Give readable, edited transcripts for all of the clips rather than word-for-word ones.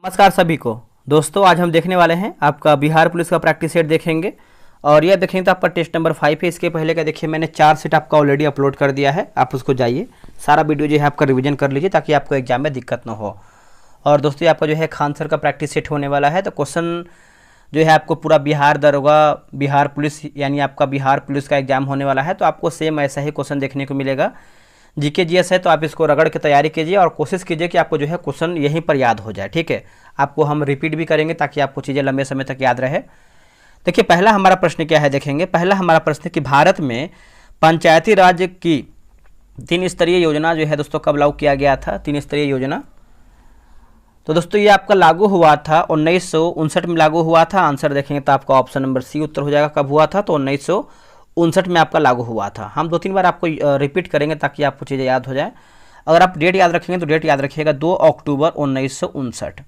नमस्कार सभी को दोस्तों, आज हम देखने वाले हैं आपका बिहार पुलिस का प्रैक्टिस सेट देखेंगे। और यह देखेंगे तो आपका टेस्ट नंबर 5 है। इसके पहले का देखिए मैंने 4 सेट आपका ऑलरेडी अपलोड कर दिया है, आप उसको जाइए सारा वीडियो जो है आपका रिवीजन कर लीजिए ताकि आपको एग्जाम में दिक्कत ना हो। और दोस्तों ये आपका जो है खान सर का प्रैक्टिस सेट होने वाला है, तो क्वेश्चन जो है आपको पूरा बिहार दरोगा, बिहार पुलिस यानी आपका बिहार पुलिस का एग्जाम होने वाला है, तो आपको सेम ऐसा ही क्वेश्चन देखने को मिलेगा। जीके जीएस है तो आप इसको रगड़ के तैयारी कीजिए और कोशिश कीजिए कि आपको जो है क्वेश्चन यहीं पर याद हो जाए। ठीक है, आपको हम रिपीट भी करेंगे ताकि आपको चीज़ें लंबे समय तक याद रहे। देखिए पहला हमारा प्रश्न क्या है, देखेंगे पहला हमारा प्रश्न कि भारत में पंचायती राज की 3 स्तरीय योजना जो है दोस्तों कब लागू किया गया था। 3 स्तरीय योजना तो दोस्तों ये आपका लागू हुआ था 1959 में लागू हुआ था। आंसर देखेंगे तो आपका ऑप्शन नंबर सी उत्तर हो जाएगा। कब हुआ था तो 1959 में आपका लागू हुआ था। हम 2-3 बार आपको रिपीट करेंगे ताकि आपको चीज़ें याद हो जाए। अगर आप डेट याद रखेंगे तो डेट याद रखिएगा 2 अक्टूबर 1959।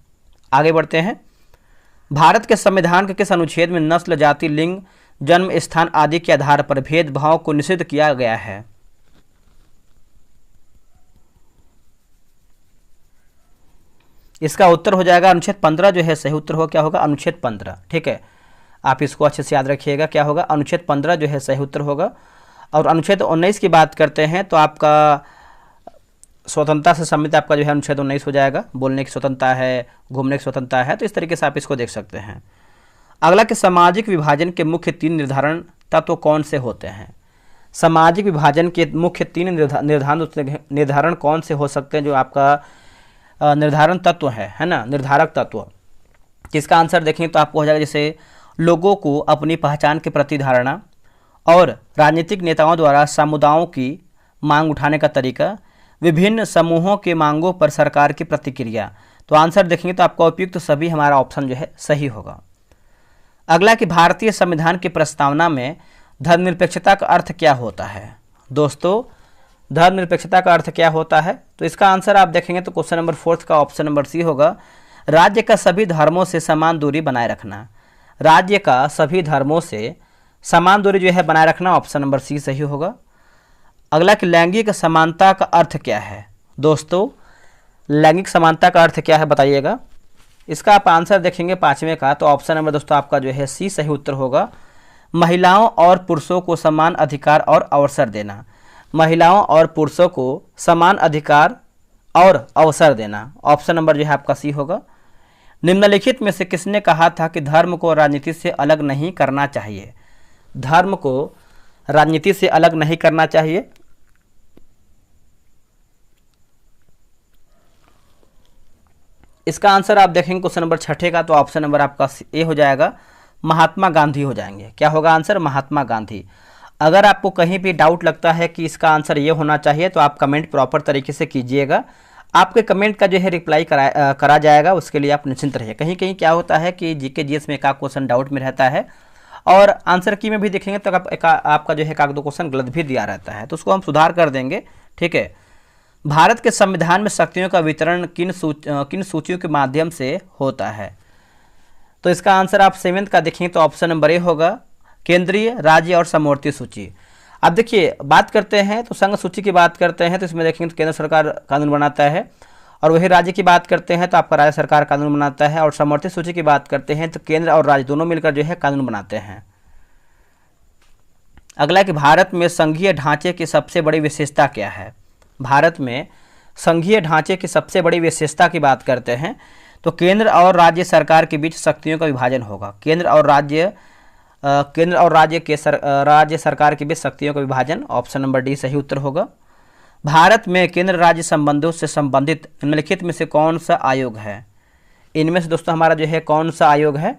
आगे बढ़ते हैं। भारत के संविधान के किस अनुच्छेद में नस्ल, जाति, लिंग, जन्म स्थान आदि के आधार पर भेदभाव को निषिद्ध किया गया है। इसका उत्तर हो जाएगा अनुच्छेद 15 जो है सही उत्तर हो क्या होगा, अनुच्छेद 15। ठीक है, आप इसको अच्छे से याद रखिएगा, क्या होगा अनुच्छेद 15 जो है सही उत्तर होगा। और अनुच्छेद 19 की बात करते हैं तो आपका स्वतंत्रता से संबंधित आपका जो है अनुच्छेद 19 हो जाएगा। बोलने की स्वतंत्रता है, घूमने की स्वतंत्रता है, तो इस तरीके से आप इसको देख सकते हैं। अगला कि सामाजिक विभाजन के मुख्य 3 निर्धारण तत्व कौन से होते हैं। सामाजिक विभाजन के मुख्य 3 निर्धारण कौन से हो सकते हैं जो आपका निर्धारण तत्व है ना, निर्धारक तत्व। जिसका आंसर देखें तो आपको हो जाएगा जैसे लोगों को अपनी पहचान के प्रति धारणा और राजनीतिक नेताओं द्वारा समुदायों की मांग उठाने का तरीका, विभिन्न समूहों के मांगों पर सरकार की प्रतिक्रिया। तो आंसर देखेंगे तो आपका उपयुक्त सभी हमारा ऑप्शन जो है सही होगा। अगला कि भारतीय संविधान की प्रस्तावना में धर्मनिरपेक्षता का अर्थ क्या होता है। दोस्तों धर्मनिरपेक्षता का अर्थ क्या होता है, तो इसका आंसर आप देखेंगे तो क्वेश्चन नंबर 4 का ऑप्शन नंबर सी होगा। राज्य का सभी धर्मों से समान दूरी बनाए रखना। राज्य का सभी धर्मों से समान दूरी जो है बनाए रखना, ऑप्शन नंबर सी सही होगा। अगला कि लैंगिक समानता का अर्थ क्या है। दोस्तों लैंगिक समानता का अर्थ क्या है बताइएगा। इसका आप आंसर देखेंगे 5वें का, तो ऑप्शन नंबर दोस्तों आपका जो है सी सही उत्तर होगा। महिलाओं और पुरुषों को समान अधिकार और अवसर देना। महिलाओं और पुरुषों को समान अधिकार और अवसर देना, ऑप्शन नंबर जो है आपका सी होगा। निम्नलिखित में से किसने कहा था कि धर्म को राजनीति से अलग नहीं करना चाहिए। धर्म को राजनीति से अलग नहीं करना चाहिए। इसका आंसर आप देखेंगे क्वेश्चन नंबर 6 का, तो ऑप्शन नंबर आपका ए हो जाएगा, महात्मा गांधी हो जाएंगे। क्या होगा आंसर, महात्मा गांधी। अगर आपको कहीं भी डाउट लगता है कि इसका आंसर ये होना चाहिए तो आप कमेंट प्रॉपर तरीके से कीजिएगा, आपके कमेंट का जो है रिप्लाई करा जाएगा, उसके लिए आप निश्चिंत रहिए। कहीं कहीं क्या होता है कि जीके जीएस में एक क्वेश्चन डाउट में रहता है और आंसर की में भी देखेंगे तो आपका जो है 1-2 क्वेश्चन गलत भी दिया रहता है, तो उसको हम सुधार कर देंगे। ठीक है, भारत के संविधान में शक्तियों का वितरण किन सूचियों के माध्यम से होता है। तो इसका आंसर आप 7th का देखेंगे तो ऑप्शन नंबर ए होगा, केंद्रीय, राज्य और समवर्ती सूची। अब देखिए बात करते हैं तो संघ सूची की बात करते हैं तो इसमें देखेंगे तो केंद्र सरकार कानून बनाता है, और वही राज्य की बात करते हैं तो आपका राज्य सरकार कानून बनाता है, और समवर्ती सूची की बात करते हैं तो केंद्र और राज्य दोनों मिलकर जो है कानून बनाते हैं। अगला कि भारत में संघीय ढांचे की सबसे बड़ी विशेषता क्या है। भारत में संघीय ढांचे की सबसे बड़ी विशेषता की बात करते हैं तो केंद्र और राज्य सरकार के बीच शक्तियों का विभाजन होगा। केंद्र और राज्य सरकार के बीच शक्तियों का विभाजन, ऑप्शन नंबर डी सही उत्तर होगा। भारत में केंद्र राज्य संबंधों से संबंधित निम्नलिखित में से कौन सा आयोग है। इनमें से दोस्तों हमारा जो है कौन सा आयोग है।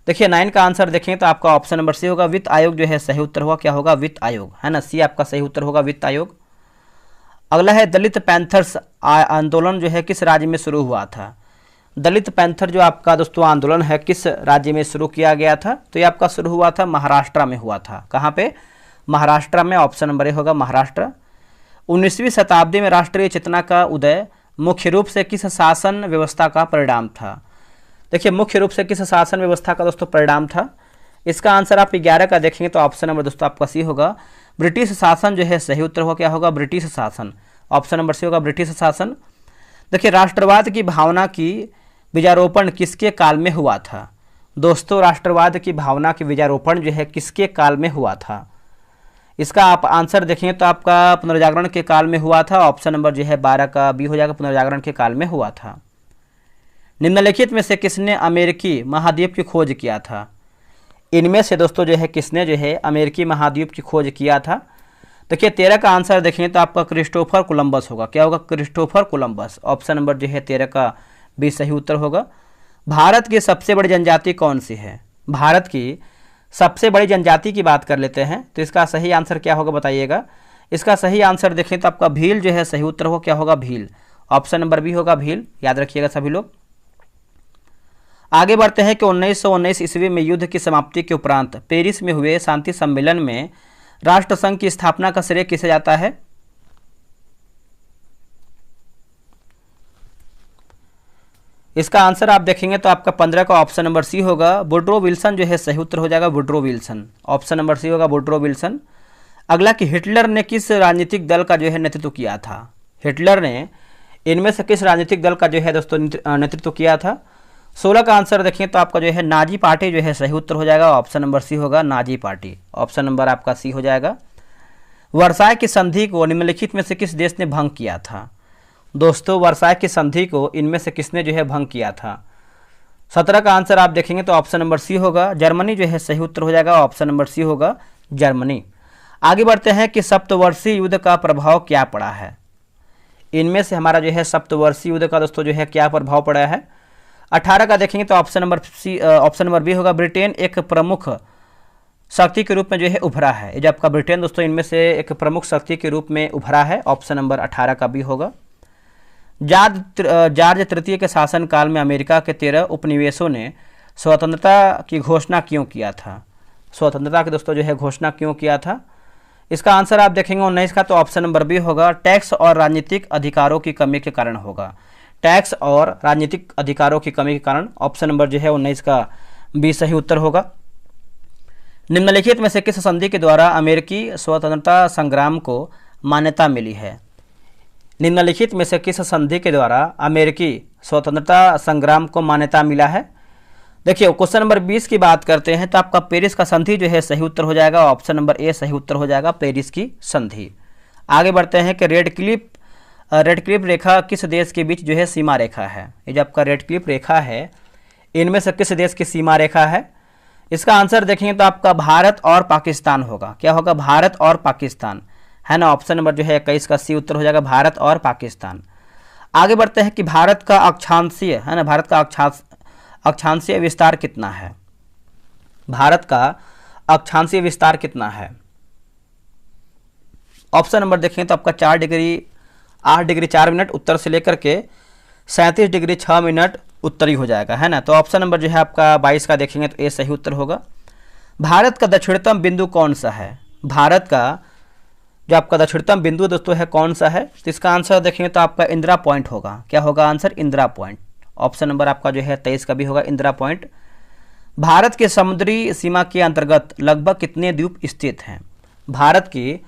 देखिए 9 का आंसर देखें तो आपका ऑप्शन नंबर सी होगा, वित्त आयोग जो है सही उत्तर होगा। क्या होगा, वित्त आयोग है ना, सी आपका सही उत्तर होगा, वित्त आयोग। अगला है दलित पैंथर्स आंदोलन जो है किस राज्य में शुरू हुआ था। दलित पैंथर जो आपका दोस्तों आंदोलन है किस राज्य में शुरू किया गया था, तो ये आपका शुरू हुआ था महाराष्ट्र में हुआ था। कहाँ पे, महाराष्ट्र में, ऑप्शन नंबर ए होगा महाराष्ट्र। 19वीं शताब्दी में राष्ट्रीय चेतना का उदय मुख्य रूप से किस शासन व्यवस्था का परिणाम था। देखिए मुख्य रूप से किस शासन व्यवस्था का दोस्तों परिणाम था। इसका आंसर आप 11 का देखेंगे तो ऑप्शन नंबर दोस्तों आपका सी होगा, ब्रिटिश शासन जो है सही उत्तर हो क्या होगा, ब्रिटिश शासन, ऑप्शन नंबर सी होगा ब्रिटिश शासन। देखिए राष्ट्रवाद की भावना की बीजारोपण किसके काल में हुआ था? दोस्तों, राष्ट्रवाद की भावना की बीजारोपण जो है किसके काल में हुआ था? इसका आप आंसर देखेंगे तो आपका पुनर्जागरण के काल में हुआ था। ऑप्शन नंबर जो है 12 का बी हो जाएगा, पुनर्जागरण के काल में हुआ था। निम्नलिखित में से किसने अमेरिकी महाद्वीप की खोज किया था? इनमें से दोस्तों जो है किसने जो है अमेरिकी महाद्वीप की खोज किया था? देखिए 13 का आंसर देखेंगे तो आपका क्रिस्टोफर कोलंबस होगा। क्या होगा? Christopher Columbus. ऑप्शन नंबर जो है 13 का बी सही उत्तर होगा। भारत की सबसे बड़ी जनजाति कौन सी है? भारत की सबसे बड़ी जनजाति की बात कर लेते हैं तो इसका सही आंसर क्या होगा बताइएगा। इसका सही आंसर देखें तो आपका भील जो है सही उत्तर होगा। क्या होगा? भील। ऑप्शन नंबर बी होगा भील, याद रखिएगा सभी लोग। आगे बढ़ते हैं कि 1919 ईस्वी में युद्ध की समाप्ति के उपरांत पेरिस में हुए शांति सम्मेलन में राष्ट्रसंघ की स्थापना का श्रेय किसे जाता है? इसका आंसर आप देखेंगे तो आपका 15 का ऑप्शन नंबर सी होगा, वुड्रो विल्सन जो है सही उत्तर हो जाएगा, Woodrow Wilson. Option number C होगा वुड्रो विल्सन। अगला कि हिटलर ने किस राजनीतिक दल का जो है नेतृत्व किया था? हिटलर ने इनमें से किस राजनीतिक दल का जो है दोस्तों नेतृत्व किया था? 16 का आंसर देखें तो आपका जो है नाजी पार्टी जो है सही उत्तर हो जाएगा। ऑप्शन नंबर सी होगा नाजी पार्टी। ऑप्शन नंबर आपका सी हो जाएगा। वर्साय की संधि को निम्नलिखित में से किस देश ने भंग किया था? दोस्तों, वर्साय की संधि को इनमें से किसने जो है भंग किया था? 17 का आंसर आप देखेंगे तो ऑप्शन नंबर सी होगा, जर्मनी जो है सही उत्तर हो जाएगा। ऑप्शन नंबर सी होगा जर्मनी। आगे बढ़ते हैं कि सप्तवर्षीय युद्ध का प्रभाव क्या पड़ा है? इनमें से हमारा जो है सप्तवर्षीय युद्ध का दोस्तों जो है क्या प्रभाव पड़ा है? 18 का देखेंगे तो ऑप्शन नंबर बी होगा, ब्रिटेन एक प्रमुख शक्ति के रूप में जो है उभरा है। ये जो आपका ब्रिटेन दोस्तों इनमें से एक प्रमुख शक्ति के रूप में उभरा है। ऑप्शन नंबर 18 का बी होगा। जॉर्ज तृतीय के शासनकाल में अमेरिका के 13 उपनिवेशों ने स्वतंत्रता की घोषणा क्यों किया था? स्वतंत्रता की दोस्तों जो है घोषणा क्यों किया था? इसका आंसर आप देखेंगे 19 का तो ऑप्शन नंबर बी होगा, टैक्स और राजनीतिक अधिकारों की कमी के कारण होगा। टैक्स और राजनीतिक अधिकारों की कमी के कारण ऑप्शन नंबर जो है 19 का बी सही उत्तर होगा। निम्नलिखित में से किस संधि के द्वारा अमेरिकी स्वतंत्रता संग्राम को मान्यता मिली है? निम्नलिखित में से किस संधि के द्वारा अमेरिकी स्वतंत्रता संग्राम को मान्यता मिला है? देखिए क्वेश्चन नंबर 20 की बात करते हैं तो आपका पेरिस का संधि जो है सही उत्तर हो जाएगा। ऑप्शन नंबर ए सही उत्तर हो जाएगा, पेरिस की संधि। आगे बढ़ते हैं कि रेड क्लिफ रेखा किस देश के बीच जो है सीमा रेखा है? ये जो आपका रेड क्लिफ रेखा है इनमें से किस देश की सीमा रेखा है? इसका आंसर देखेंगे तो आपका भारत और पाकिस्तान होगा। क्या होगा? भारत और पाकिस्तान, है ना। ऑप्शन नंबर जो है 21 का सी उत्तर हो जाएगा, भारत और पाकिस्तान। आगे बढ़ते हैं कि भारत का अक्षांशीय, है ना, भारत का अक्षांशीय विस्तार कितना है? भारत का अक्षांशीय विस्तार कितना है? ऑप्शन नंबर देखें तो आपका 4 डिग्री 8 डिग्री 4 मिनट उत्तर से लेकर के 37 डिग्री 6 मिनट उत्तरी हो जाएगा, है ना। तो ऑप्शन नंबर जो है आपका 22 का देखेंगे तो ए सही उत्तर होगा। भारत का दक्षिणतम बिंदु कौन सा है? भारत का जो आपका दक्षिणतम बिंदु दोस्तों है कौन सा है? तो इसका आंसर देखेंगे तो आपका इंदिरा पॉइंट होगा। क्या होगा answer? Indira point. Option number आपका जो है 23 का भी होगा, इंदिरा पॉइंट। भारत के समुद्री सीमा के अंतर्गत लगभग कितने द्वीप स्थित हैं? भारत की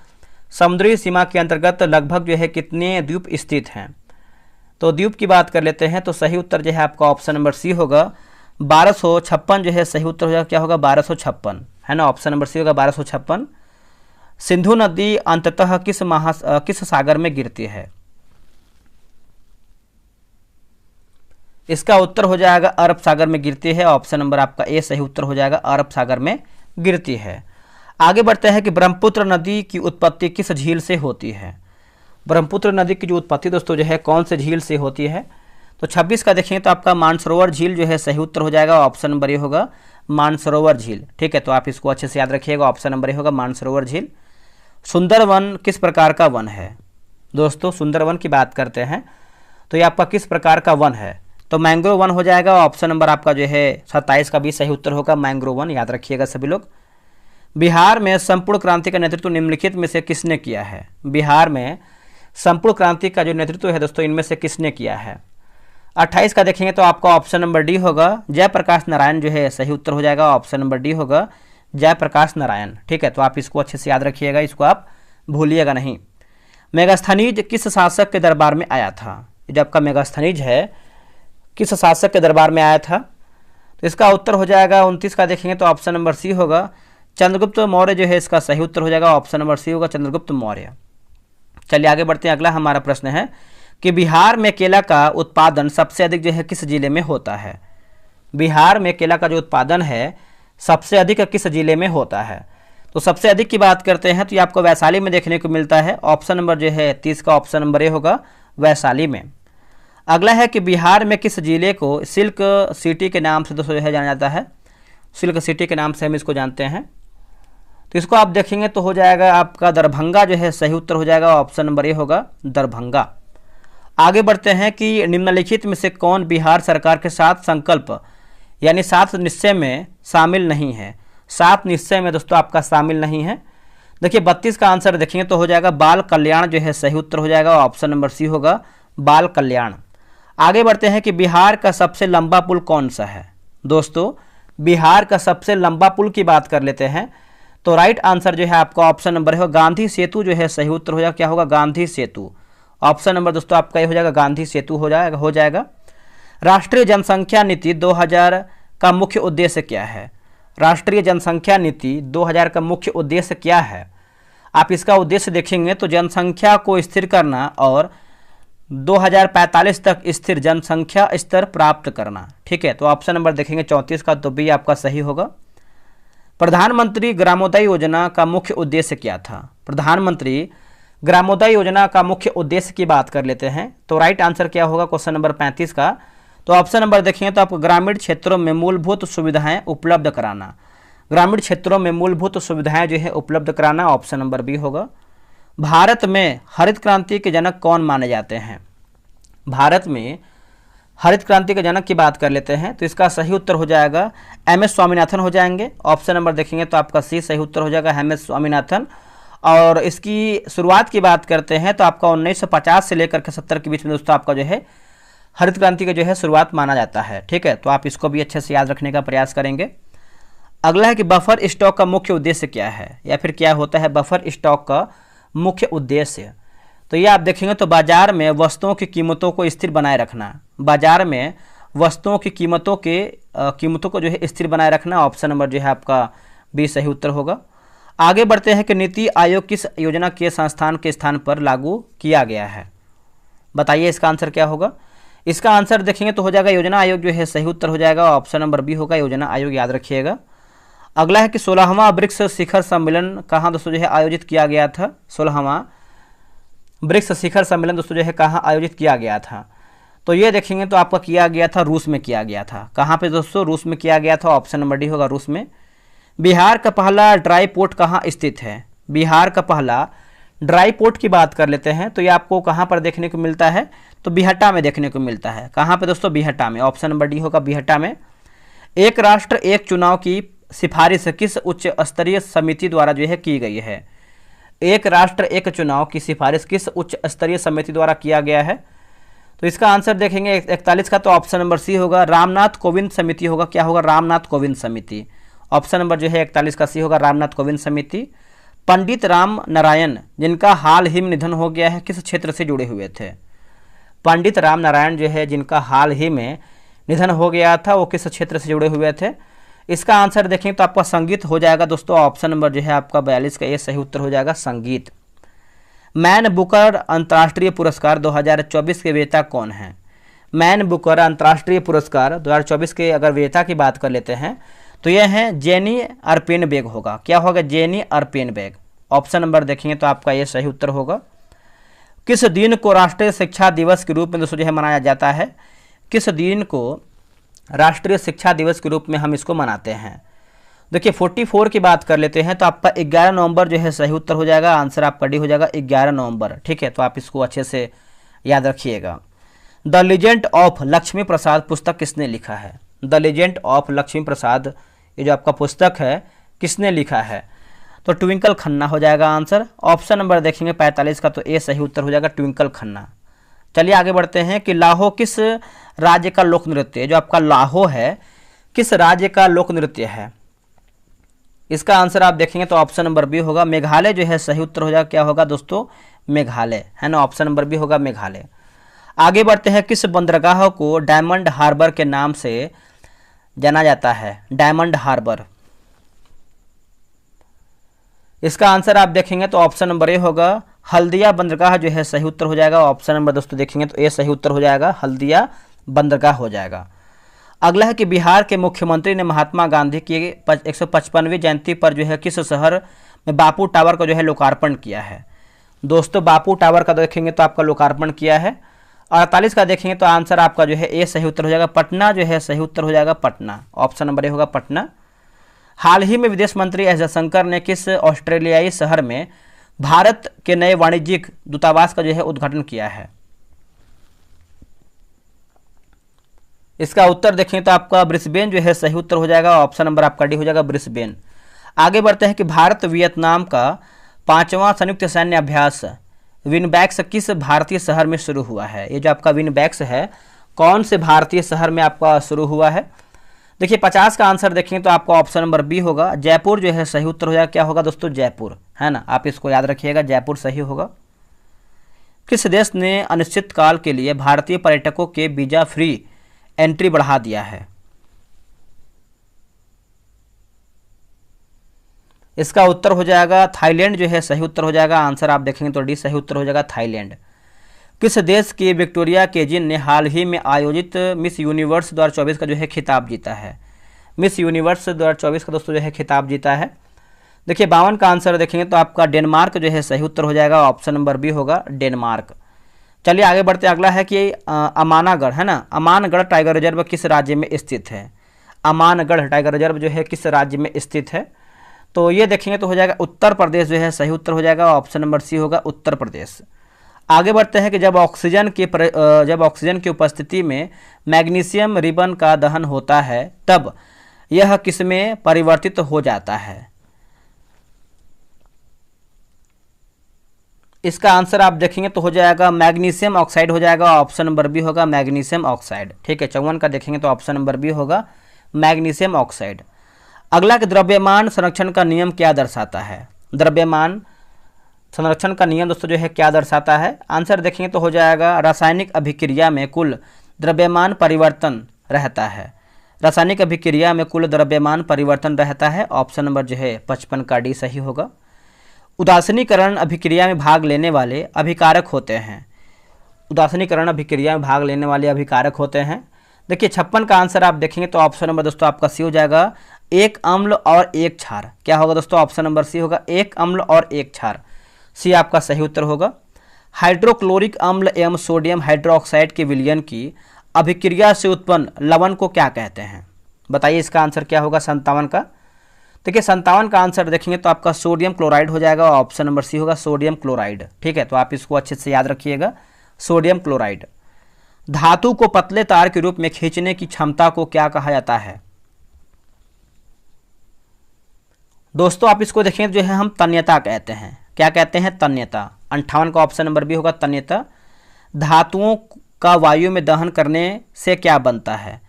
समुद्री सीमा के अंतर्गत लगभग जो है कितने द्वीप स्थित हैं? तो द्वीप की बात कर लेते हैं तो सही उत्तर जो है आपका ऑप्शन नंबर सी होगा, 1256 जो है सही उत्तर हो जाएगा। क्या होगा? 1256, है ना। ऑप्शन नंबर सी होगा 1256। सिंधु नदी अंततः किस सागर में गिरती है? इसका उत्तर हो जाएगा अरब सागर में गिरती है। ऑप्शन नंबर आपका ए सही उत्तर हो जाएगा, अरब सागर में गिरती है। आगे बढ़ते हैं कि ब्रह्मपुत्र नदी की उत्पत्ति किस झील से होती है? ब्रह्मपुत्र नदी की जो उत्पत्ति दोस्तों जो है कौन से झील से होती है? तो 26 का देखेंगे तो आपका मानसरोवर झील जो है सही उत्तर हो जाएगा। ऑप्शन नंबर ए होगा मानसरोवर झील, ठीक है। तो आप इसको अच्छे से याद रखिएगा, ऑप्शन नंबर ए होगा मानसरोवर झील। सुंदरवन किस प्रकार का वन है? दोस्तों सुंदरवन की बात करते हैं तो ये आपका किस प्रकार का वन है? तो मैंग्रोव वन हो जाएगा। ऑप्शन नंबर आपका जो है 27 का भी सही उत्तर होगा, मैंग्रोव वन, याद रखिएगा सभी लोग। बिहार में संपूर्ण क्रांति का नेतृत्व निम्नलिखित में से किसने किया है? बिहार में संपूर्ण क्रांति का जो नेतृत्व है दोस्तों इनमें से किसने किया है? 28 का देखेंगे तो आपका ऑप्शन नंबर डी होगा, जयप्रकाश नारायण जो है सही उत्तर हो जाएगा। ऑप्शन नंबर डी होगा जयप्रकाश नारायण, ठीक है। तो आप इसको अच्छे से याद रखिएगा, इसको आप भूलिएगा नहीं। मेगास्थनीज किस शासक के दरबार में आया था? जब आपका मेगास्थनीज है किस शासक के दरबार में आया था? तो इसका उत्तर हो जाएगा 29 का देखेंगे तो ऑप्शन नंबर सी होगा, चंद्रगुप्त मौर्य जो है इसका सही उत्तर हो जाएगा, ऑप्शन नंबर सी होगा, चंद्रगुप्त मौर्य। चलिए आगे बढ़ते हैं। अगला हमारा प्रश्न है कि बिहार में केला का उत्पादन सबसे अधिक जो है किस जिले में होता है? बिहार में केला का जो उत्पादन है सबसे अधिक किस जिले में होता है? तो सबसे अधिक की बात करते हैं तो ये आपको वैशाली में देखने को मिलता है, ऑप्शन नंबर जो है 30 का ऑप्शन नंबर ए होगा, वैशाली में। अगला है कि बिहार में किस जिले को सिल्क सिटी के नाम से दोस्तों जो है जाना जाता है? सिल्क सिटी के नाम से हम इसको जानते हैं। तो इसको आप देखेंगे तो हो जाएगा आपका दरभंगा जो है सही उत्तर हो जाएगा, ऑप्शन नंबर ए होगा, दरभंगा। आगे बढ़ते हैं कि निम्नलिखित में से कौन बिहार सरकार के साथ संकल्प यानी 7 निश्चय में शामिल नहीं है? 7 निश्चय में दोस्तों आपका शामिल नहीं है। देखिए 32 का आंसर देखेंगे तो हो जाएगा बाल कल्याण जो है सही उत्तर हो जाएगा, ऑप्शन नंबर सी होगा, बाल कल्याण। आगे बढ़ते हैं कि बिहार का सबसे लंबा पुल कौन सा है? दोस्तों बिहार का सबसे लंबा पुल की बात कर लेते हैं तो राइट आंसर जो है आपका ऑप्शन नंबर है गांधी सेतु जो है सही उत्तर हो जाएगा, क्या होगा, गांधी सेतु। ऑप्शन नंबर दोस्तों आपका ये हो जाएगा, गांधी सेतु हो जाएगा। राष्ट्रीय जनसंख्या नीति 2000 का मुख्य उद्देश्य क्या है? राष्ट्रीय जनसंख्या नीति 2000 का मुख्य उद्देश्य क्या है? आप इसका उद्देश्य देखेंगे तो जनसंख्या को स्थिर करना और 2045 तक स्थिर जनसंख्या स्तर प्राप्त करना। ठीक है, तो ऑप्शन नंबर देखेंगे 34 का, तो बी आपका सही होगा। प्रधानमंत्री ग्रामोदय योजना का मुख्य उद्देश्य क्या था? प्रधानमंत्री ग्रामोदय योजना का मुख्य उद्देश्य की बात कर लेते हैं तो राइट आंसर क्या होगा क्वेश्चन नंबर 35 का? तो ऑप्शन नंबर देखेंगे तो आपको ग्रामीण क्षेत्रों में मूलभूत सुविधाएं उपलब्ध कराना। ग्रामीण क्षेत्रों में मूलभूत सुविधाएं जो है उपलब्ध कराना, ऑप्शन नंबर बी होगा। भारत में हरित क्रांति के जनक कौन माने जाते हैं? भारत में हरित क्रांति के जनक की बात कर लेते हैं तो इसका सही उत्तर हो जाएगा एम.एस. स्वामीनाथन हो जाएंगे। ऑप्शन नंबर देखेंगे तो आपका सी सही उत्तर हो जाएगा, एम.एस. स्वामीनाथन। और इसकी शुरुआत की बात करते हैं तो आपका 1950 से लेकर के 70 के बीच में दोस्तों आपका जो है हरित क्रांति का जो है शुरुआत माना जाता है। ठीक है, तो आप इसको भी अच्छे से याद रखने का प्रयास करेंगे। अगला है कि बफर स्टॉक का मुख्य उद्देश्य क्या है या फिर क्या होता है बफर स्टॉक का मुख्य उद्देश्य? तो ये आप देखेंगे तो बाजार में वस्तुओं की कीमतों को स्थिर बनाए रखना। बाजार में वस्तुओं की कीमतों को जो है स्थिर बनाए रखना, ऑप्शन नंबर जो है आपका बी सही उत्तर होगा। आगे बढ़ते हैं कि नीति आयोग किस योजना के संस्थान के स्थान पर लागू किया गया है? बताइए इसका आंसर क्या होगा? इसका आंसर देखेंगे तो हो जाएगा योजना आयोग जो है सही उत्तर हो जाएगा, ऑप्शन नंबर बी होगा, योजना आयोग, याद रखिएगा। अगला है कि 16वां ब्रिक्स शिखर सम्मेलन कहाँ दोस्तों जो है आयोजित किया गया था? 16वां ब्रिक्स शिखर सम्मेलन दोस्तों जो है कहाँ आयोजित किया गया था? तो ये देखेंगे तो आपका किया गया था रूस में किया गया था। कहाँ पे दोस्तों? रूस में किया गया था, ऑप्शन नंबर डी होगा, रूस में। बिहार का पहला ड्राई पोर्ट कहाँ स्थित है? बिहार का पहला ड्राई पोर्ट की बात कर लेते हैं तो ये आपको कहाँ पर देखने को मिलता है? तो बिहटा में देखने को मिलता है। कहाँ पे दोस्तों? बिहटा में, ऑप्शन नंबर डी होगा, बिहटा में। एक राष्ट्र एक चुनाव की सिफारिश किस उच्च स्तरीय समिति द्वारा जो है की गई है? एक राष्ट्र एक चुनाव की सिफारिश किस उच्च स्तरीय समिति द्वारा किया गया है? तो इसका आंसर देखेंगे 41 का, तो ऑप्शन नंबर सी होगा, रामनाथ कोविंद समिति होगा। क्या होगा? रामनाथ कोविंद समिति। ऑप्शन नंबर जो है 41 का सी होगा, रामनाथ कोविंद समिति। पंडित राम नारायण जिनका हाल ही में निधन हो गया है किस क्षेत्र से जुड़े हुए थे? पंडित राम नारायण जो है जिनका हाल ही में निधन हो गया था वो किस क्षेत्र से जुड़े हुए थे? इसका आंसर देखें तो आपका संगीत हो जाएगा दोस्तों, ऑप्शन नंबर जो है आपका 42 का ये सही उत्तर हो जाएगा, संगीत। मैन बुकर अंतर्राष्ट्रीय पुरस्कार 2024 के विजेता कौन हैं? मैन बुकर अंतर्राष्ट्रीय पुरस्कार 2024 के अगर विजेता की बात कर लेते हैं तो यह है जेनी अर्पेनबेग होगा। क्या होगा? जेनी अर्पेनबेग। ऑप्शन नंबर देखेंगे तो आपका ये सही उत्तर होगा। किस दिन को राष्ट्रीय शिक्षा दिवस के रूप में दोस्तों जो है मनाया जाता है? किस दिन को राष्ट्रीय शिक्षा दिवस के रूप में हम इसको मनाते हैं? देखिए 44 की बात कर लेते हैं तो आपका 11 नवंबर जो है सही उत्तर हो जाएगा, आंसर आपका डी हो जाएगा 11 नवंबर। ठीक है, तो आप इसको अच्छे से याद रखिएगा। द लीजेंड ऑफ लक्ष्मी प्रसाद पुस्तक किसने लिखा है? द लीजेंड ऑफ लक्ष्मी प्रसाद ये जो आपका पुस्तक है किसने लिखा है? तो ट्विंकल खन्ना हो जाएगा आंसर। ऑप्शन नंबर देखेंगे 45 का, तो ए सही उत्तर हो जाएगा, ट्विंकल खन्ना। चलिए आगे बढ़ते हैं कि लाहो किस राज्य का लोक नृत्य, जो आपका लाहो है किस राज्य का लोक नृत्य है? इसका आंसर आप देखेंगे तो ऑप्शन नंबर बी होगा, मेघालय जो है सही उत्तर हो जाएगा। क्या होगा दोस्तों? मेघालय, है ना, ऑप्शन नंबर बी होगा, मेघालय। आगे बढ़ते हैं, किस बंदरगाह को डायमंड हार्बर के नाम से जाना जाता है? Diamond harbour. इसका आंसर आप देखेंगे तो ऑप्शन नंबर ए होगा, हल्दिया बंदरगाह जो है सही उत्तर हो जाएगा। ऑप्शन नंबर दोस्तों देखेंगे तो ए सही उत्तर हो जाएगा, हल्दिया बंदरगाह हो जाएगा। अगला है कि बिहार के मुख्यमंत्री ने महात्मा गांधी की 155वीं जयंती पर जो है किस शहर में बापू टावर का जो है लोकार्पण किया है? दोस्तों बापू टावर का देखेंगे तो आपका लोकार्पण किया है। 48 का देखेंगे तो आंसर आपका जो है ए सही उत्तर हो जाएगा, पटना जो है सही उत्तर हो जाएगा, पटना। ऑप्शन नंबर ए होगा पटना। हाल ही में विदेश मंत्री एस जयशंकर ने किस ऑस्ट्रेलियाई शहर में भारत के नए वाणिज्यिक दूतावास का जो है उद्घाटन किया है? इसका उत्तर देखें तो आपका ब्रिस्बेन जो है सही उत्तर हो जाएगा। ऑप्शन नंबर आपका डी हो जाएगा, ब्रिस्बेन। आगे बढ़ते हैं कि भारत वियतनाम का 5वां संयुक्त सैन्य अभ्यास विनबैक्स किस भारतीय शहर में शुरू हुआ है? ये जो आपका विनबैक्स है कौन से भारतीय शहर में आपका शुरू हुआ है? देखिए 50 का आंसर देखेंगे तो आपका ऑप्शन नंबर बी होगा, जयपुर जो है सही उत्तर हो जाएगा। क्या होगा दोस्तों? जयपुर, है ना, आप इसको याद रखिएगा, जयपुर सही होगा। किस देश ने अनिश्चित काल के लिए भारतीय पर्यटकों के वीजा फ्री एंट्री बढ़ा दिया है? इसका उत्तर हो जाएगा थाईलैंड जो है सही उत्तर हो जाएगा। आंसर आप देखेंगे तो डी सही उत्तर हो जाएगा, थाईलैंड। किस देश की विक्टोरिया केजिन ने हाल ही में आयोजित मिस यूनिवर्स 2024 का जो है खिताब जीता है? मिस यूनिवर्स 2024 का दोस्तों जो है खिताब जीता है। देखिए 52 का आंसर देखेंगे तो आपका डेनमार्क जो है सही उत्तर हो जाएगा। ऑप्शन नंबर बी होगा, डेनमार्क। चलिए आगे बढ़ते, अगला है कि अमानागढ़, है ना, अमानगढ़ टाइगर रिजर्व किस राज्य में स्थित है? अमानगढ़ टाइगर रिजर्व जो है किस राज्य में स्थित है? तो ये देखेंगे तो हो जाएगा उत्तर प्रदेश जो है सही उत्तर हो जाएगा। ऑप्शन नंबर सी होगा, उत्तर प्रदेश। आगे बढ़ते हैं कि जब ऑक्सीजन की उपस्थिति में मैग्नीशियम रिबन का दहन होता है तब यह किसमें परिवर्तित हो जाता है? इसका आंसर आप देखेंगे तो हो जाएगा मैग्नीशियम ऑक्साइड हो जाएगा। ऑप्शन नंबर बी होगा, मैग्नीशियम ऑक्साइड। ठीक है, 54 का देखेंगे तो ऑप्शन नंबर बी होगा, मैग्नीशियम ऑक्साइड। अगला कि द्रव्यमान संरक्षण का नियम क्या दर्शाता है? द्रव्यमान संरक्षण का नियम दोस्तों जो है क्या दर्शाता है? आंसर देखेंगे तो हो जाएगा रासायनिक अभिक्रिया में कुल द्रव्यमान परिवर्तन रहता है। रासायनिक अभिक्रिया में कुल द्रव्यमान परिवर्तन रहता है। ऑप्शन नंबर जो है 55 का डी सही होगा। उदासीनीकरण अभिक्रिया में भाग लेने वाले अभिकारक होते हैं। उदासीनीकरण अभिक्रिया में भाग लेने वाले अभिकारक होते हैं। देखिए 56 का आंसर आप देखेंगे तो ऑप्शन नंबर दोस्तों आपका सी हो जाएगा, एक अम्ल और एक क्षार। क्या होगा दोस्तों? ऑप्शन नंबर सी होगा, एक अम्ल और एक क्षार। सी आपका सही उत्तर होगा। हाइड्रोक्लोरिक अम्ल एवं सोडियम हाइड्रोक्साइड के विलयन की अभिक्रिया से उत्पन्न लवण को क्या कहते हैं? बताइए इसका आंसर क्या होगा 57 का? देखिए 57 का आंसर देखेंगे तो आपका सोडियम क्लोराइड हो जाएगा। ऑप्शन नंबर सी होगा, सोडियम क्लोराइड। ठीक है, तो आप इसको अच्छे से याद रखिएगा, सोडियम क्लोराइड। धातु को पतले तार के रूप में खींचने की क्षमता को क्या कहा जाता है? दोस्तों आप इसको देखें जो है हम तन्यता कहते हैं। क्या कहते हैं? तन्यता। 58 का ऑप्शन नंबर बी होगा, तन्यता। धातुओं का वायु में दहन करने से क्या बनता है?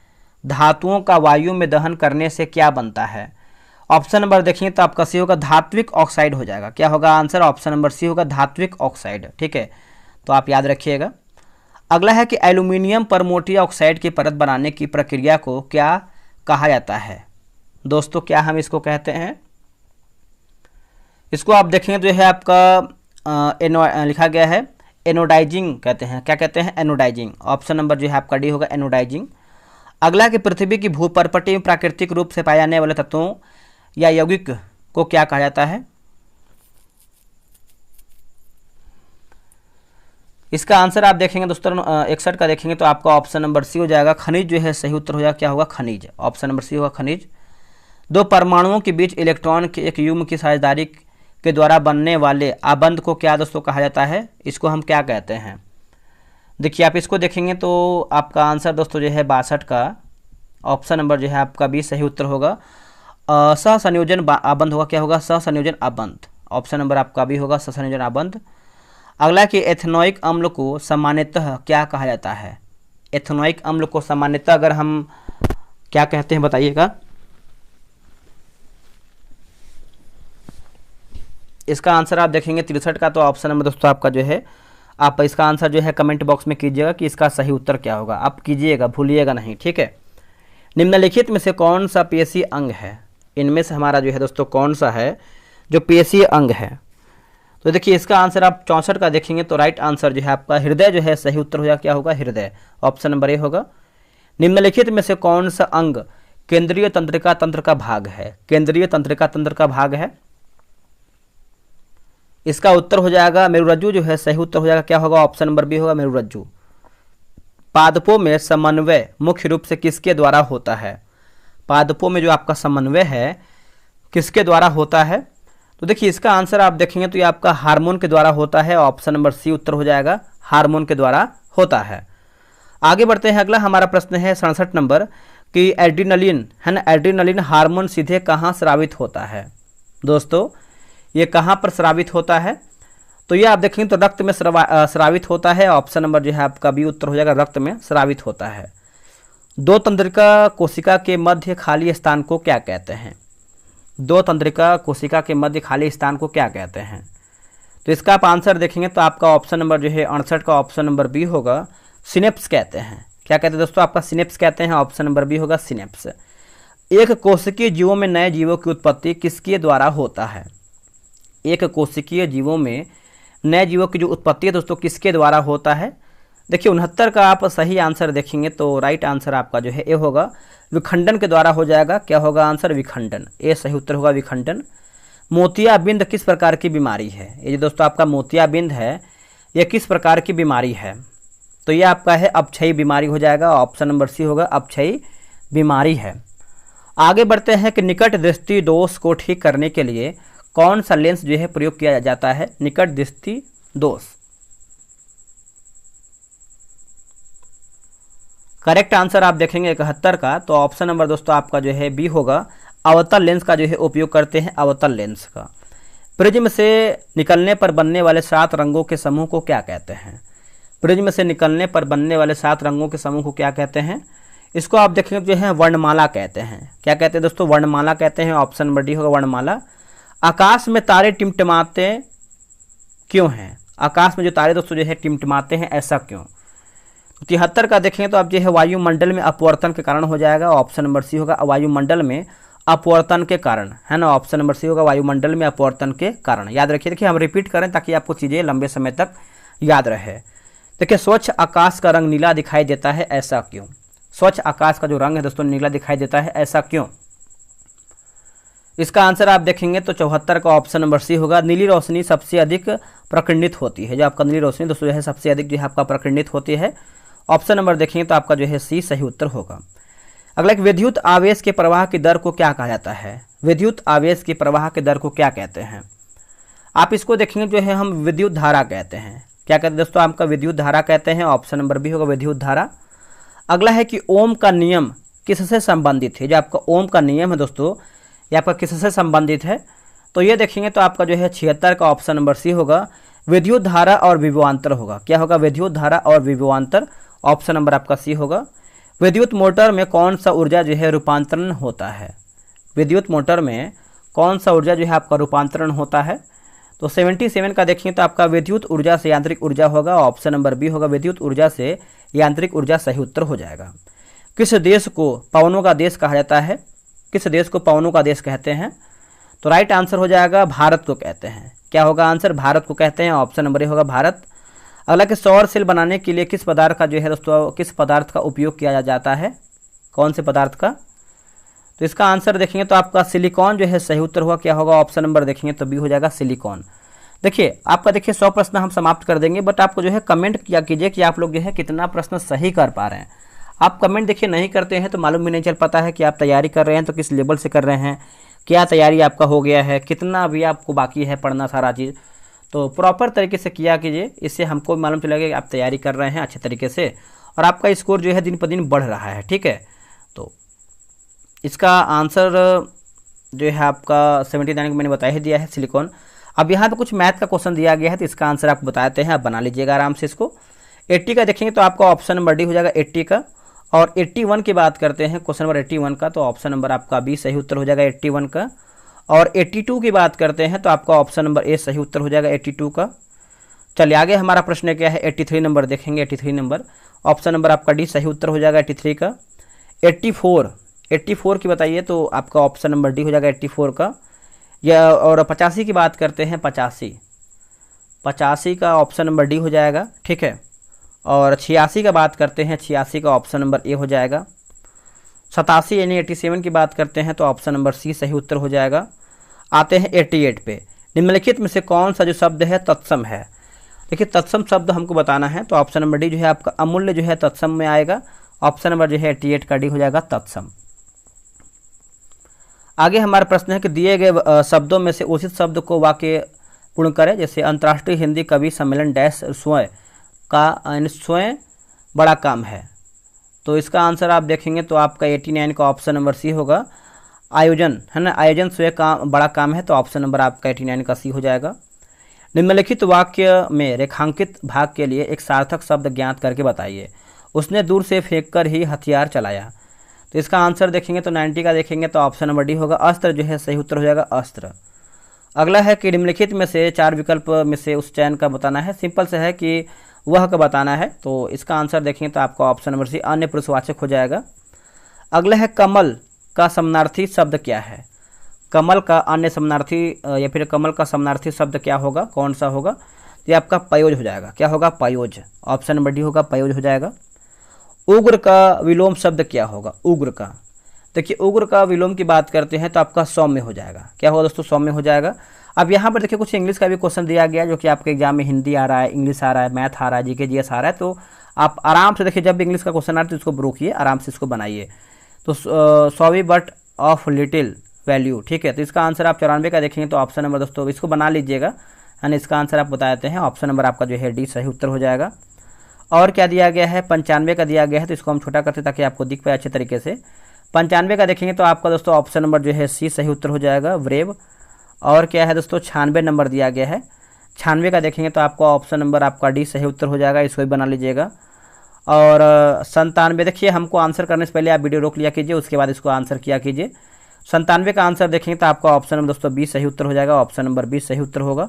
धातुओं का वायु में दहन करने से क्या बनता है? ऑप्शन नंबर देखेंगे तो आपका सी होगा, धात्विक ऑक्साइड हो जाएगा। क्या होगा आंसर? ऑप्शन नंबर सी होगा, धात्विक ऑक्साइड। ठीक है, तो आप याद रखिएगा। अगला है कि एल्यूमिनियम पर मोटी ऑक्साइड की परत बनाने की प्रक्रिया को क्या कहा जाता है? दोस्तों क्या हम इसको कहते हैं? इसको आप देखेंगे जो है आपका लिखा गया है एनोडाइजिंग कहते हैं। क्या कहते हैं? एनोडाइजिंग। ऑप्शन नंबर जो है आपका डी होगा, एनोडाइजिंग। अगला कि पृथ्वी की भूपर्पटी में प्राकृतिक रूप से पाए जाने वाले तत्वों या यौगिक को क्या कहा जाता है? इसका आंसर आप देखेंगे दोस्तों 61 का देखेंगे तो आपका ऑप्शन नंबर सी हो जाएगा, खनिज जो है सही उत्तर हो जाएगा। क्या होगा? खनिज। ऑप्शन नंबर सी होगा, खनिज। दो परमाणुओं के बीच इलेक्ट्रॉन के एक युग्म की साझेदारी के द्वारा बनने वाले आबंध को क्या दोस्तों कहा जाता है? इसको हम क्या कहते हैं? देखिए आप इसको देखेंगे तो आपका आंसर दोस्तों जो है 62 का ऑप्शन नंबर जो है आपका बी सही उत्तर होगा, सहसंयोजन आबंध होगा। क्या होगा? सहसंयोजन आबंध। ऑप्शन नंबर आपका भी होगा, सहसंयोजन आबंध। अगला कि एथेनोइक अम्ल को सामान्यतः क्या कहा जाता है? एथेनोइक अम्ल को सामान्यतः अगर हम क्या कहते हैं बताइएगा। इसका आंसर आप देखेंगे 63 का, तो ऑप्शन नंबर दोस्तों आपका जो है आप इसका आंसर जो है कमेंट बॉक्स में कीजिएगा कि इसका सही उत्तर क्या होगा, आप कीजिएगा, भूलिएगा नहीं, ठीक है। निम्नलिखित में से कौन सा पेशीय अंग है, इनमें से हमारा जो है दोस्तों कौन सा है जो पेशीय अंग है। तो देखिए इसका आंसर आप 64 का देखेंगे तो राइट आंसर जो है आपका हृदय जो है सही उत्तर हो जाएगा, क्या होगा, हृदय, ऑप्शन नंबर ए होगा। निम्नलिखित में से कौन सा अंग केंद्रीय तंत्रिका तंत्र का भाग है, केंद्रीय तंत्रिका तंत्र का भाग है, इसका उत्तर हो जाएगा मेरुरज्जु जो है सही उत्तर हो जाएगा, क्या होगा, ऑप्शन नंबर बी होगा, मेरुरज्जु। पादपों में समन्वय मुख्य रूप से किसके द्वारा होता है, पादपों में जो आपका समन्वय है किसके द्वारा होता है। तो देखिए इसका आंसर आप देखेंगे तो ये आपका हार्मोन के द्वारा होता है, ऑप्शन नंबर सी उत्तर हो जाएगा, हार्मोन के द्वारा होता है। आगे बढ़ते हैं, अगला हमारा प्रश्न है 67 नंबर कि एड्रीनलिन है ना, एड्रीनलिन हार्मोन सीधे कहाँ स्रावित होता है। दोस्तों ये कहाँ पर स्रावित होता है, तो ये आप देखेंगे तो रक्त में स्रावित होता है, ऑप्शन नंबर जो है आपका बी उत्तर हो जाएगा, रक्त में स्रावित होता है। दो तंत्रिका कोशिका के मध्य खाली स्थान को क्या कहते हैं, दो तंत्रिका कोशिका के मध्य खाली स्थान को क्या कहते हैं। तो इसका आप आंसर देखेंगे तो आपका ऑप्शन नंबर जो है 68 का ऑप्शन नंबर बी होगा, सिनेप्स कहते हैं। क्या कहते हैं दोस्तों, आपका सिनेप्स कहते हैं, ऑप्शन नंबर बी होगा, सिनेप्स। एक कोशिकीय जीवों में नए जीवों की उत्पत्ति किसके द्वारा होता है, एक कोशिकीय जीवों में नए जीवों की जो उत्पत्ति है दोस्तों किसके द्वारा होता है। देखिए 69 का आप सही आंसर देखेंगे तो राइट आंसर आपका जो है ए होगा, विखंडन के द्वारा हो जाएगा, क्या होगा आंसर, विखंडन, ए सही उत्तर होगा, विखंडन। मोतियाबिंद किस प्रकार की बीमारी है, ये जो दोस्तों आपका मोतियाबिंद है ये किस प्रकार की बीमारी है, तो ये आपका है अपक्षयी बीमारी हो जाएगा, ऑप्शन नंबर सी होगा, अपक्षयी बीमारी है। आगे बढ़ते हैं कि निकट दृष्टि दोष को ठीक करने के लिए कौन सा लेंस जो है प्रयोग किया जाता है, निकट दृष्टि दोष। करेक्ट आंसर आप देखेंगे 71 का, तो ऑप्शन नंबर दोस्तों आपका जो है बी होगा, अवतल लेंस का जो है उपयोग करते हैं, अवतल लेंस का। प्रिज्म से निकलने पर बनने वाले 7 रंगों के समूह को क्या कहते हैं, प्रिज्म से निकलने पर बनने वाले 7 रंगों के समूह को क्या कहते हैं, इसको आप देखेंगे जो है वर्णमाला कहते हैं। क्या कहते हैं दोस्तों, वर्णमाला कहते हैं, ऑप्शन नंबर डी होगा, वर्णमाला। आकाश में तारे टिमटिमाते क्यों हैं, आकाश में जो तारे दोस्तों जो है टिमटिमाते हैं, ऐसा क्यों। 73 का देखेंगे तो आप जो है वायुमंडल में अपवर्तन के कारण हो जाएगा, ऑप्शन नंबर सी होगा, वायुमंडल में अपवर्तन के कारण, है ना, ऑप्शन नंबर सी होगा, वायुमंडल में अपवर्तन के कारण। याद रखिए, देखिए हम रिपीट करें ताकि आपको चीज़ें लंबे समय तक याद रहे। देखिए स्वच्छ आकाश का रंग नीला दिखाई देता है, ऐसा क्यों, स्वच्छ आकाश का जो रंग है दोस्तों नीला दिखाई देता है, ऐसा क्यों। इसका आंसर आप देखेंगे तो 74 का ऑप्शन नंबर सी होगा, नीली रोशनी सबसे अधिक प्रकीर्णित होती है, जो आपका नीली रोशनी दोस्तों जो है सबसे अधिक जो है आपका प्रकीर्णित होती है, ऑप्शन नंबर देखेंगे तो आपका जो है सी सही उत्तर होगा। अगला एक विद्युत आवेश के प्रवाह की दर को क्या कहा जाता है, विद्युत आवेश के प्रवाह की दर को क्या कहते हैं। आप इसको देखेंगे जो है हम विद्युत धारा कहते हैं। क्या कहते हैं दोस्तों, आपका विद्युत धारा कहते हैं, ऑप्शन नंबर बी होगा, विद्युत धारा। अगला है कि ओम का नियम किससे संबंधित है, जो आपका ओम का नियम है दोस्तों ये आपका किससे संबंधित है, तो ये देखेंगे तो आपका जो है 76 का ऑप्शन नंबर सी होगा, विद्युत धारा और विभवांतर होगा। क्या होगा, विद्युत धारा और विभवांतर, ऑप्शन नंबर आपका सी होगा। विद्युत मोटर में कौन सा ऊर्जा जो है रूपांतरण होता है, विद्युत मोटर में कौन सा ऊर्जा जो है आपका रूपांतरण होता है, तो 77 का देखेंगे तो आपका विद्युत ऊर्जा से यांत्रिक ऊर्जा होगा, ऑप्शन नंबर बी होगा, विद्युत ऊर्जा से यांत्रिक ऊर्जा सही उत्तर हो जाएगा। किस देश को पवनों का देश कहा जाता है, किस देश को पवनों का देश कहते हैं, तो राइट आंसर हो जाएगा भारत को कहते हैं। क्या होगा आंसर, भारत को कहते हैं, ऑप्शन नंबर ए होगा, भारत। अगला कि सौर सेल बनाने के लिए किस पदार्थ का जो है दोस्तों, किस पदार्थ का उपयोग किया जाता है, कौन से पदार्थ का, तो इसका आंसर देखेंगे तो आपका सिलिकॉन जो है सही उत्तर होगा। क्या होगा, ऑप्शन नंबर देखेंगे तो बी हो जाएगा, सिलिकॉन। देखिए आपका देखिए 100 प्रश्न हम समाप्त कर देंगे, बट आपको जो है कमेंट किया कीजिए कि आप लोग जो है कितना प्रश्न सही कर पा रहे हैं। आप कमेंट देखिए नहीं करते हैं तो मालूम भी नहीं चल पाता है कि आप तैयारी कर रहे हैं तो किस लेवल से कर रहे हैं, क्या तैयारी आपका हो गया है, कितना अभी आपको बाकी है पढ़ना सारा चीज़। तो प्रॉपर तरीके से किया कीजिए, इससे हमको मालूम चलेगा कि आप तैयारी कर रहे हैं अच्छे तरीके से और आपका स्कोर जो है दिन पर दिन बढ़ रहा है, ठीक है। तो इसका आंसर जो है आपका 79 को मैंने बता ही दिया है, सिलिकॉन। अब यहाँ पे कुछ मैथ का क्वेश्चन दिया गया है तो इसका आंसर आपको बताते हैं, आप बना लीजिएगा आराम से इसको। 80 का देखेंगे तो आपका ऑप्शन नंबर डी हो जाएगा, 80 का। और 81 की बात करते हैं, क्वेश्चन नंबर 81 का, तो ऑप्शन नंबर आपका बी सही उत्तर हो जाएगा 81 का। और 82 की बात करते हैं तो आपका ऑप्शन नंबर ए सही उत्तर हो जाएगा 82 का। चलिए आगे हमारा प्रश्न क्या है, 83 नंबर देखेंगे। 83 नंबर, ऑप्शन नंबर आपका डी सही उत्तर हो जाएगा 83 का। 84 की बताइए तो आपका ऑप्शन नंबर डी हो जाएगा 84 का। या और 85 की बात करते हैं, 85 का ऑप्शन नंबर डी हो जाएगा, ठीक है। और 86 का बात करते हैं, 86 का ऑप्शन नंबर ए हो जाएगा। 87 यानी 87 की बात करते हैं तो ऑप्शन नंबर सी सही उत्तर हो जाएगा। आते हैं 88 पे, निम्नलिखित में से कौन सा जो शब्द है तत्सम है। देखिए तत्सम शब्द हमको बताना है तो ऑप्शन नंबर डी जो है आपका अमूल्य जो है तत्सम में आएगा। ऑप्शन नंबर जो है 88 का डी हो जाएगा तत्सम। आगे हमारा प्रश्न है कि दिए गए शब्दों में से उचित शब्द को वाक्य पूर्ण करें। जैसे अंतर्राष्ट्रीय हिंदी कवि सम्मेलन डैश स्वयं का स्वयं बड़ा काम है, तो इसका आंसर आप देखेंगे तो आपका 89 का ऑप्शन नंबर सी होगा। आयोजन है ना, आयोजन स्वयं का बड़ा काम है, तो ऑप्शन नंबर आपका 89 का सी हो जाएगा। निम्नलिखित वाक्य में रेखांकित भाग के लिए एक सार्थक शब्द ज्ञात करके बताइए। उसने दूर से फेंककर ही हथियार चलाया, तो इसका आंसर देखेंगे तो 90 का देखेंगे तो ऑप्शन नंबर डी होगा। अस्त्र जो है सही उत्तर हो जाएगा अस्त्र। अगला है कि निम्नलिखित में से 4 विकल्प में से उस चयन का बताना है। सिंपल से है कि वह का बताना है, तो इसका आंसर देखेंगे तो आपका ऑप्शन नंबर सी अन्य पुरुषवाचक हो जाएगा। अगला है कमल का समानार्थी शब्द क्या है। कमल का अन्य समानार्थी या फिर कमल का समानार्थी शब्द क्या होगा, कौन सा होगा, तो ये आपका पयोज हो जाएगा। क्या होगा, पयोज। ऑप्शन नंबर डी होगा पयोज हो जाएगा। उग्र का विलोम शब्द क्या होगा, उग्र का। देखिए उग्र का विलोम की बात करते हैं तो आपका सौम्य हो जाएगा। क्या होगा दोस्तों, सौम्य हो जाएगा। अब यहाँ पर देखिए कुछ इंग्लिश का भी क्वेश्चन दिया गया जो कि आपके एग्जाम में हिंदी आ रहा है, इंग्लिश आ रहा है, मैथ आ रहा है, जीके जीएस आ रहा है, तो आप आराम से देखिए जब भी इंग्लिश का क्वेश्चन आ रहा है तो इसको रोकिए, आराम से इसको बनाइए। तो सॉवी बट ऑफ लिटिल वैल्यू, ठीक है। तो इसका आंसर आप 94 का देखेंगे तो ऑप्शन नंबर दोस्तों इसको बना लीजिएगा, यानी इसका आंसर आप बता देते हैं। ऑप्शन नंबर आपका जो है डी सही उत्तर हो जाएगा। और क्या दिया गया है, 95 का दिया गया है, तो इसको हम छोटा करते ताकि आपको दिख पाए अच्छे तरीके से। 95 का देखेंगे तो आपका दोस्तों ऑप्शन नंबर जो है सी सही उत्तर हो जाएगा, ब्रेव। और क्या है दोस्तों, 96 नंबर दिया गया है। 96 का देखेंगे तो आपका ऑप्शन नंबर आपका डी सही उत्तर हो जाएगा, इसको भी बना लीजिएगा। और 97 देखिए हमको आंसर करने से पहले आप वीडियो रोक लिया कीजिए, उसके बाद इसको आंसर किया कीजिए। 97 का आंसर देखेंगे तो आपका ऑप्शन नंबर दोस्तों बी सही उत्तर हो जाएगा, ऑप्शन नंबर बी सही उत्तर होगा।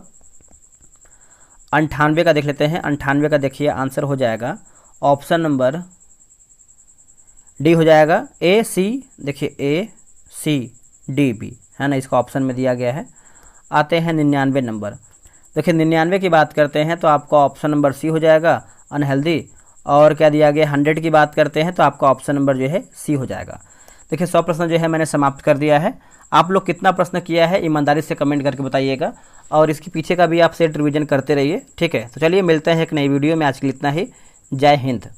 98 का देख लेते हैं। 98 का देखिए आंसर हो जाएगा ऑप्शन नंबर डी हो जाएगा, ए सी। देखिए ए सी डी बी है ना, इसका ऑप्शन में दिया गया है। आते हैं 99 नंबर। देखिए 99 की बात करते हैं तो आपका ऑप्शन नंबर सी हो जाएगा, अनहेल्दी। और क्या दिया गया, 100 की बात करते हैं तो आपका ऑप्शन नंबर जो है सी हो जाएगा। देखिए 100 प्रश्न जो है मैंने समाप्त कर दिया है। आप लोग कितना प्रश्न किया है ईमानदारी से कमेंट करके बताइएगा, और इसके पीछे का भी आप सेट रिवीजन करते रहिए, ठीक है। तो चलिए मिलते हैं एक नई वीडियो में, आज के लिए इतना ही। जय हिंद।